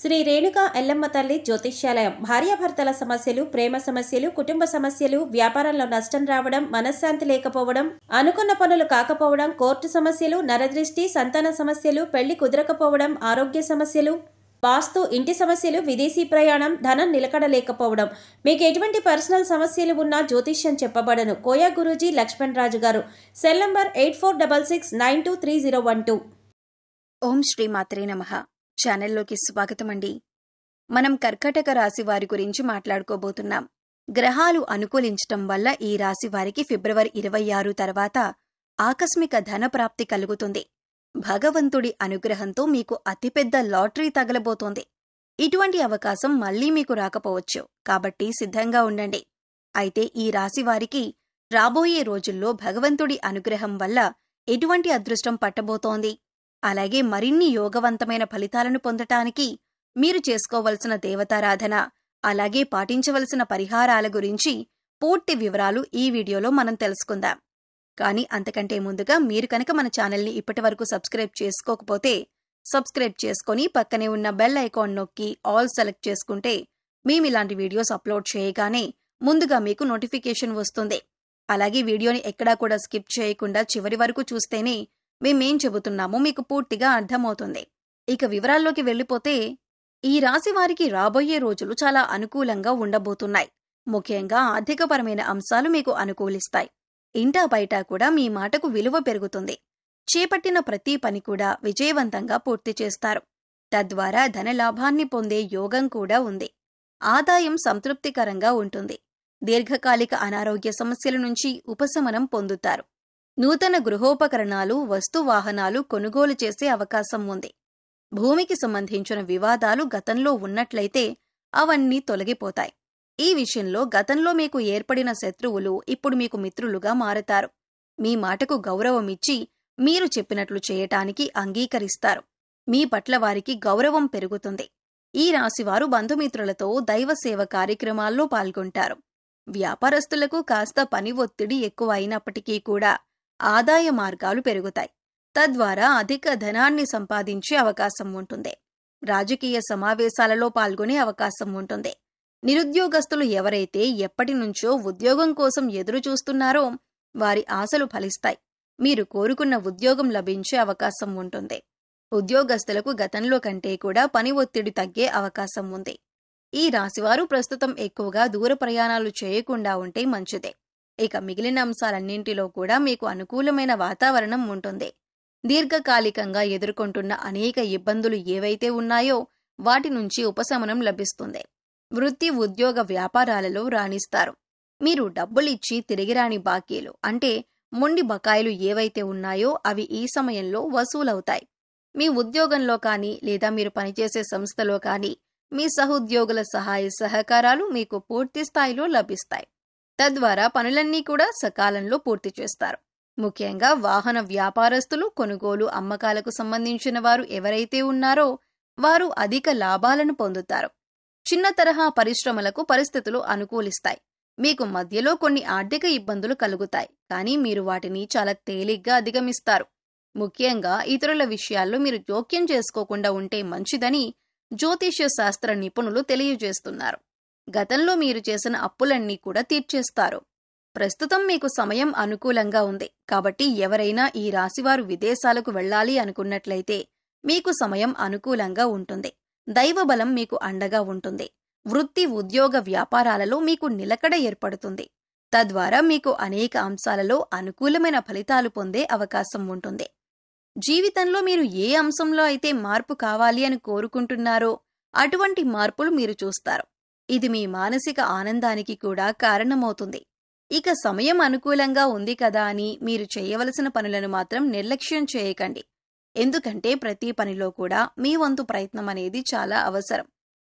శ్రీ రేణుకా ఎల్లమ్మ తల్లి జ్యోతిష్యాలయం. భార్యాభర్తల సమస్యలు, ప్రేమ సమస్యలు, కుటుంబ సమస్యలు, వ్యాపారంలో నష్టం రావడం, మనశ్శాంతి లేకపోవడం, అనుకున్న పనులు కాకపోవడం, కోర్టు సమస్యలు, నరదృష్టి, సంతాన సమస్యలు, పెళ్లి కుదరకపోవడం, ఆరోగ్య సమస్యలు, వాస్తు, ఇంటి సమస్యలు, విదేశీ ప్రయాణం, ధనం నిలకడలేకపోవడం, మీకు ఎటువంటి పర్సనల్ సమస్యలు ఉన్నా జ్యోతిష్యం చెప్పబడను. కోయా గురూజీ లక్ష్మణ్ రాజు గారు. Cell number 8466923012. ఓం శ్రీ మాత్రే నమః. ఛానల్లోకి స్వాగతమండి. మనం కర్కాటక రాశి వారి గురించి మాట్లాడుకోబోతున్నాం. గ్రహాలు అనుకూలించటం వల్ల ఈ రాశి వారికి ఫిబ్రవరి 26 తర్వాత ఆకస్మిక ధనప్రాప్తి కలుగుతుంది. భగవంతుడి అనుగ్రహంతో మీకు అతిపెద్ద లాటరీ తగలబోతోంది. ఇటువంటి అవకాశం మళ్లీ మీకు రాకపోవచ్చు, కాబట్టి సిద్ధంగా ఉండండి. అయితే ఈ రాశి వారికి రాబోయే రోజుల్లో భగవంతుడి అనుగ్రహం వల్ల ఎటువంటి అదృష్టం పట్టబోతోంది, అలాగే మరిన్ని యోగవంతమైన ఫలితాలను పొందటానికి మీరు చేసుకోవలసిన దేవతారాధన, అలాగే పాటించవలసిన పరిహారాల గురించి పూర్తి వివరాలు ఈ వీడియోలో మనం తెలుసుకుందాం. కానీ అంతకంటే ముందుగా మీరు కనుక మన ఛానల్ని ఇప్పటివరకు సబ్స్క్రైబ్ చేసుకోకపోతే సబ్స్క్రైబ్ చేసుకుని పక్కనే ఉన్న బెల్ ఐకాన్ నొక్కి ఆల్ సెలెక్ట్ చేసుకుంటే మేమిలాంటి వీడియోస్ అప్లోడ్ చేయగానే ముందుగా మీకు నోటిఫికేషన్ వస్తుంది. అలాగే వీడియోని ఎక్కడా కూడా స్కిప్ చేయకుండా చివరి వరకు చూస్తేనే మేమేం చెబుతున్నామో మీకు పూర్తిగా అర్థమవుతుంది. ఇక వివరాల్లోకి వెళ్ళిపోతే ఈ రాశి వారికి రాబోయే రోజులు చాలా అనుకూలంగా ఉండబోతున్నాయి. ముఖ్యంగా ఆర్థికపరమైన అంశాలు మీకు అనుకూలిస్తాయి. ఇంటా బయట కూడా మీ మాటకు విలువ పెరుగుతుంది. చేపట్టిన ప్రతి పని కూడా విజయవంతంగా పూర్తి చేస్తారు. తద్వారా ధనలాభాన్ని పొందే యోగం కూడా ఉంది. ఆదాయం సంతృప్తికరంగా ఉంటుంది. దీర్ఘకాలిక అనారోగ్య సమస్యల నుంచి ఉపశమనం పొందుతారు. నూతన గృహోపకరణాలు, వస్తువాహనాలు కొనుగోలు చేసే అవకాశం ఉంది. భూమికి సంబంధించిన వివాదాలు గతంలో ఉన్నట్లయితే అవన్నీ తొలగిపోతాయి. ఈ విషయంలో గతంలో మీకు ఏర్పడిన శత్రువులు ఇప్పుడు మీకు మిత్రులుగా మారతారు. మీ మాటకు గౌరవమిచ్చి మీరు చెప్పినట్లు చేయటానికి అంగీకరిస్తారు. మీ పట్ల వారికి గౌరవం పెరుగుతుంది. ఈ రాశివారు బంధుమిత్రులతో దైవసేవ కార్యక్రమాల్లో పాల్గొంటారు. వ్యాపారస్తులకు కాస్త పని ఒత్తిడి ఎక్కువ అయినప్పటికీ కూడా ఆదాయ మార్గాలు పెరుగుతాయి. తద్వారా అధిక ధనాన్ని సంపాదించే అవకాశం ఉంటుంది. రాజకీయ సమావేశాలలో పాల్గొనే అవకాశం ఉంటుంది. నిరుద్యోగస్తులు ఎవరైతే ఎప్పటినుంచో ఉద్యోగం కోసం ఎదురుచూస్తున్నారో వారి ఆశలు ఫలిస్తాయి. మీరు కోరుకున్న ఉద్యోగం లభించే అవకాశం ఉంటుంది. ఉద్యోగస్తులకు గతంలో కంటే కూడా పని ఒత్తిడి తగ్గే అవకాశం ఉంది. ఈ రాశివారు ప్రస్తుతం ఎక్కువగా దూర ప్రయాణాలు చేయకుండా ఉంటే మంచిదే. ఇక మిగిలిన అంశాలన్నింటిలో కూడా మీకు అనుకూలమైన వాతావరణం ఉంటుంది. దీర్ఘకాలికంగా ఎదుర్కొంటున్న అనేక ఇబ్బందులు ఏవైతే ఉన్నాయో వాటి నుంచి ఉపశమనం లభిస్తుంది. వృత్తి, ఉద్యోగ, వ్యాపారాలలో రాణిస్తారు. మీరు డబ్బులిచ్చి తిరిగిరాని బాకీలు అంటే మొండి బకాయిలు ఏవైతే ఉన్నాయో అవి ఈ సమయంలో వసూలవుతాయి. మీ ఉద్యోగంలో కానీ లేదా మీరు పనిచేసే సంస్థలో కానీ మీ సహోద్యోగుల సహాయ సహకారాలు మీకు పూర్తి స్థాయిలో లభిస్తాయి. తద్వారా పనులన్నీ కూడా సకాలంలో పూర్తి చేస్తారు. ముఖ్యంగా వాహన వ్యాపారస్తులు, కొనుగోలు, అమ్మకాలకు సంబంధించిన వారు ఎవరైతే ఉన్నారో వారు అధిక లాభాలను పొందుతారు. చిన్న తరహా పరిశ్రమలకు పరిస్థితులు అనుకూలిస్తాయి. మీకు మధ్యలో కొన్ని ఆర్థిక ఇబ్బందులు కలుగుతాయి, కానీ మీరు వాటిని చాలా తేలిగ్గా అధిగమిస్తారు. ముఖ్యంగా ఇతరుల విషయాల్లో మీరు జోక్యం చేసుకోకుండా ఉంటే మంచిదని జ్యోతిష్య శాస్త్ర నిపుణులు తెలియజేస్తున్నారు. గతంలో మీరు చేసిన అప్పులన్నీ కూడా తీర్చేస్తారు. ప్రస్తుతం మీకు సమయం అనుకూలంగా ఉంది. కాబట్టి ఎవరైనా ఈ రాశివారు విదేశాలకు వెళ్లాలి అనుకున్నట్లయితే మీకు సమయం అనుకూలంగా ఉంటుంది. దైవబలం మీకు అండగా ఉంటుంది. వృత్తి, ఉద్యోగ, వ్యాపారాలలో మీకు నిలకడ ఏర్పడుతుంది. తద్వారా మీకు అనేక అంశాలలో అనుకూలమైన ఫలితాలు పొందే అవకాశం ఉంటుంది. జీవితంలో మీరు ఏ అంశంలో అయితే మార్పు కావాలి అని కోరుకుంటున్నారో అటువంటి మార్పులు మీరు చూస్తారు. ఇది మీ మానసిక ఆనందానికి కూడా కారణమవుతుంది. ఇక సమయం అనుకూలంగా ఉంది కదా అని మీరు చేయవలసిన పనులను మాత్రం నిర్లక్ష్యం చేయకండి. ఎందుకంటే ప్రతి పనిలో కూడా మీ వంతు ప్రయత్నం అనేది చాలా అవసరం.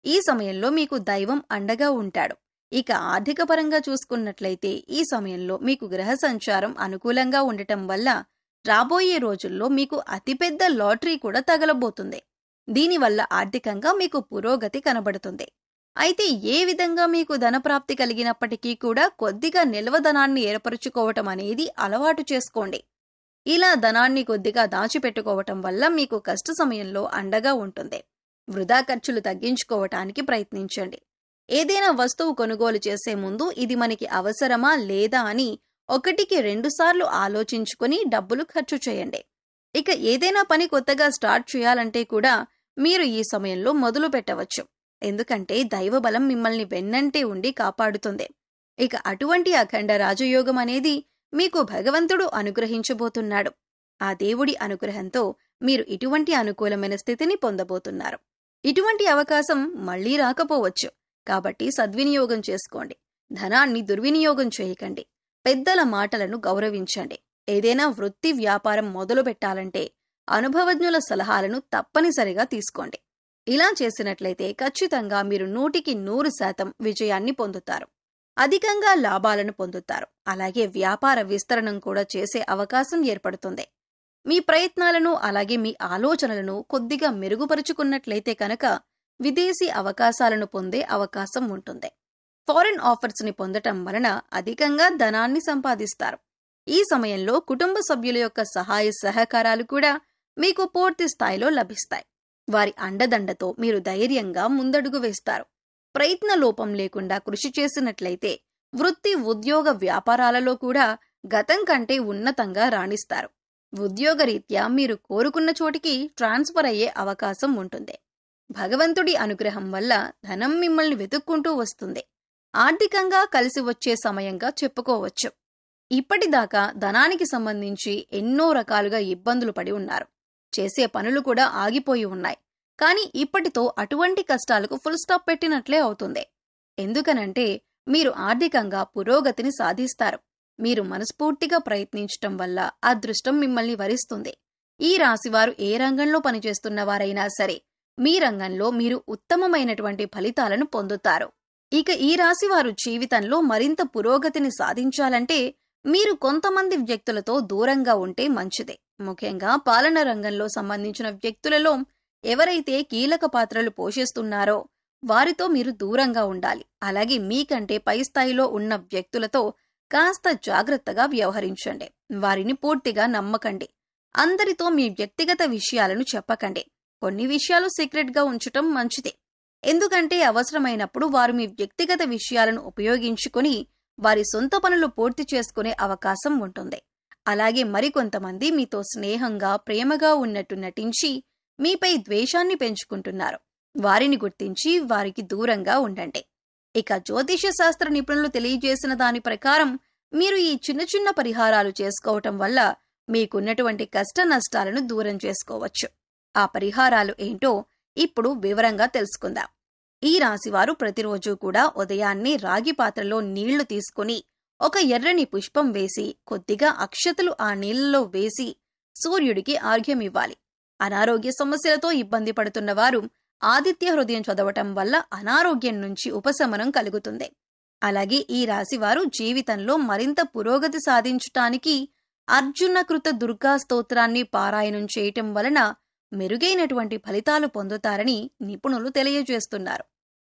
ఈ సమయంలో మీకు దైవం అండగా ఉంటాడు. ఇక ఆర్థిక పరంగా చూసుకున్నట్లయితే ఈ సమయంలో మీకు గ్రహ సంచారం అనుకూలంగా ఉండటం వల్ల రాబోయే రోజుల్లో మీకు అతిపెద్ద లాటరీ కూడా తగలబోతుంది. దీనివల్ల ఆర్థికంగా మీకు పురోగతి కనబడుతుంది. అయితే ఏ విధంగా మీకు ధనప్రాప్తి కలిగినప్పటికీ కూడా కొద్దిగా నిల్వ ధనాన్ని ఏర్పరుచుకోవటం అనేది అలవాటు చేసుకోండి. ఇలా ధనాన్ని కొద్దిగా దాచిపెట్టుకోవటం వల్ల మీకు కష్ట సమయంలో అండగా ఉంటుంది. వృధా ఖర్చులు తగ్గించుకోవటానికి ప్రయత్నించండి. ఏదైనా వస్తువు కొనుగోలు చేసే ముందు ఇది మనకి అవసరమా లేదా అని 1-2 సార్లు ఆలోచించుకొని డబ్బులు ఖర్చు చేయండి. ఇక ఏదైనా పని కొత్తగా స్టార్ట్ చేయాలంటే కూడా మీరు ఈ సమయంలో మొదలు పెట్టవచ్చు. ఎందుకంటే దైవబలం మిమ్మల్ని వెన్నంటే ఉండి కాపాడుతుంది. ఇక అటువంటి అఖండ రాజయోగం అనేది మీకు భగవంతుడు అనుగ్రహించబోతున్నాడు. ఆ దేవుడి అనుగ్రహంతో మీరు ఇటువంటి అనుకూలమైన స్థితిని పొందబోతున్నారు. ఇటువంటి అవకాశం మళ్లీ రాకపోవచ్చు. కాబట్టి సద్వినియోగం చేసుకోండి. ధనాన్ని దుర్వినియోగం చేయకండి. పెద్దల మాటలను గౌరవించండి. ఏదైనా వృత్తి వ్యాపారం మొదలు పెట్టాలంటే అనుభవజ్ఞుల సలహాలను తప్పనిసరిగా తీసుకోండి. ఇలా చేసినట్లయితే ఖచ్చితంగా మీరు 100% విజయాన్ని పొందుతారు. అధికంగా లాభాలను పొందుతారు. అలాగే వ్యాపార విస్తరణం కూడా చేసే అవకాశం ఏర్పడుతుంది. మీ ప్రయత్నాలను అలాగే మీ ఆలోచనలను కొద్దిగా మెరుగుపరుచుకున్నట్లయితే కనుక విదేశీ అవకాశాలను పొందే అవకాశం ఉంటుంది. ఫారిన్ ఆఫర్స్ ని పొందటం వలన అధికంగా ధనాన్ని సంపాదిస్తారు. ఈ సమయంలో కుటుంబ సభ్యుల యొక్క సహాయ సహకారాలు కూడా మీకు పూర్తి స్థాయిలో లభిస్తాయి. వారి అండదండతో మీరు ధైర్యంగా ముందడుగు వేస్తారు. ప్రయత్న లోపం లేకుండా కృషి చేసినట్లయితే వృత్తి ఉద్యోగ వ్యాపారాలలో కూడా గతం కంటే ఉన్నతంగా రాణిస్తారు. ఉద్యోగరీత్యా మీరు కోరుకున్న చోటికి ట్రాన్స్ఫర్ అయ్యే అవకాశం ఉంటుంది. భగవంతుడి అనుగ్రహం వల్ల ధనం మిమ్మల్ని వెతుక్కుంటూ వస్తుంది. ఆర్థికంగా కలిసి వచ్చే సమయంగా చెప్పుకోవచ్చు. ఇప్పటిదాకా ధనానికి సంబంధించి ఎన్నో రకాలుగా ఇబ్బందులు పడి ఉన్నారు. చేసే పనులు కూడా ఆగిపోయి ఉన్నాయి. కానీ ఇప్పటితో అటువంటి కష్టాలకు ఫుల్ స్టాప్ పెట్టినట్లే అవుతుంది. ఎందుకనంటే మీరు ఆర్థికంగా పురోగతిని సాధిస్తారు. మీరు మనస్ఫూర్తిగా ప్రయత్నించటం వల్ల అదృష్టం మిమ్మల్ని వరిస్తుంది. ఈ రాశివారు ఏ రంగంలో పనిచేస్తున్న వారైనా సరే మీ రంగంలో మీరు ఉత్తమమైనటువంటి ఫలితాలను పొందుతారు. ఇక ఈ రాశివారు జీవితంలో మరింత పురోగతిని సాధించాలంటే మీరు కొంతమంది వ్యక్తులతో దూరంగా ఉంటే మంచిదే. ముఖ్యంగా పాలన రంగంలో సంబంధించిన వ్యక్తులలో ఎవరైతే కీలక పాత్రలు పోషిస్తున్నారో వారితో మీరు దూరంగా ఉండాలి. అలాగే మీకంటే పై స్థాయిలో ఉన్న వ్యక్తులతో కాస్త జాగ్రత్తగా వ్యవహరించండి. వారిని పూర్తిగా నమ్మకండి. అందరితో మీ వ్యక్తిగత విషయాలను చెప్పకండి. కొన్ని విషయాలు సీక్రెట్ గా ఉంచటం మంచిదే. ఎందుకంటే అవసరమైనప్పుడు వారు మీ వ్యక్తిగత విషయాలను ఉపయోగించుకుని వారి సొంత పనులు పూర్తి చేసుకునే అవకాశం ఉంటుంది. అలాగే మరికొంతమంది మీతో స్నేహంగా ప్రేమగా ఉన్నట్టు నటించి మీపై ద్వేషాన్ని పెంచుకుంటున్నారు. వారిని గుర్తించి వారికి దూరంగా ఉండండి. ఇక జ్యోతిష శాస్త్ర నిపుణులు తెలియజేసిన దాని ప్రకారం మీరు ఈ చిన్న చిన్న పరిహారాలు చేసుకోవటం వల్ల మీకున్నటువంటి కష్ట నష్టాలను దూరం చేసుకోవచ్చు. ఆ పరిహారాలు ఏంటో ఇప్పుడు వివరంగా తెలుసుకుందాం. ఈ రాశివారు ప్రతిరోజు కూడా ఉదయాన్నే రాగి పాత్రలో నీళ్లు తీసుకుని ఒక ఎర్రని పుష్పం వేసి కొద్దిగా అక్షతలు ఆ నీళ్లలో వేసి సూర్యుడికి ఆర్ఘ్యమివ్వాలి. అనారోగ్య సమస్యలతో ఇబ్బంది పడుతున్నవారు ఆదిత్య హృదయం చదవటం వల్ల అనారోగ్యం నుంచి ఉపశమనం కలుగుతుంది. అలాగే ఈ రాశివారు జీవితంలో మరింత పురోగతి సాధించటానికి అర్జునకృత దుర్గా స్తోత్రాన్ని పారాయణం చేయటం వలన మెరుగైనటువంటి ఫలితాలు పొందుతారని నిపుణులు తెలియజేస్తున్నారు.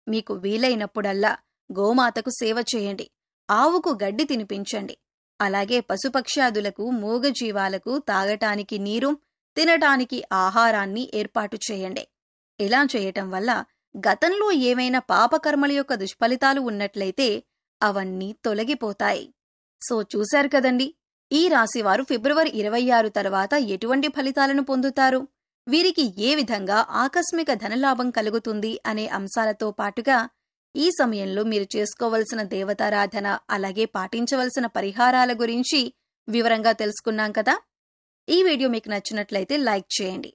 మీకు వీలైనప్పుడల్లా గోమాతకు సేవ చేయండి. ఆవుకు గడ్డి తినిపించండి. అలాగే పశుపక్ష్యాదులకు మూగజీవాలకు తాగటానికి నీరు, తినటానికి ఆహారాన్ని ఏర్పాటు చేయండి. ఇలా చేయటం వల్ల గతంలో ఏమైనా పాపకర్మల యొక్క దుష్ఫలితాలు ఉన్నట్లయితే అవన్నీ తొలగిపోతాయి. సో చూశారు కదండి, ఈ రాశివారు ఫిబ్రవరి 26 తర్వాత ఎటువంటి ఫలితాలను పొందుతారు, వీరికి ఏ విధంగా ఆకస్మిక ధనలాభం కలుగుతుంది అనే అంశాలతో పాటుగా ఈ సమయంలో మీరు చేసుకోవలసిన దేవతారాధన అలాగే పాటించవలసిన పరిహారాల గురించి వివరంగా తెలుసుకున్నాం కదా. ఈ వీడియో మీకు నచ్చినట్లయితే లైక్ చేయండి.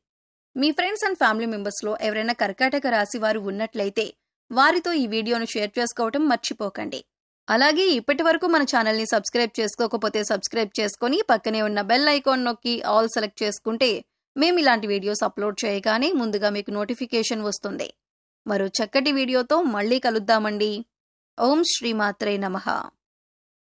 మీ ఫ్రెండ్స్ అండ్ ఫ్యామిలీ మెంబర్స్లో ఎవరైనా కర్కాటక రాశి వారు ఉన్నట్లయితే వారితో ఈ వీడియోను షేర్ చేసుకోవటం మర్చిపోకండి. అలాగే ఇప్పటి వరకు మన ఛానల్ని సబ్స్క్రైబ్ చేసుకోకపోతే సబ్స్క్రైబ్ చేసుకుని పక్కనే ఉన్న బెల్ ఐకాన్ నొక్కి ఆల్ సెలెక్ట్ చేసుకుంటే మేము ఇలాంటి వీడియోస్ అప్లోడ్ చేయగానే ముందుగా మీకు నోటిఫికేషన్ వస్తుంది. మరో చక్కటి వీడియోతో మళ్ళీ కలుద్దామండి. ఓం శ్రీమాత్రే నమః.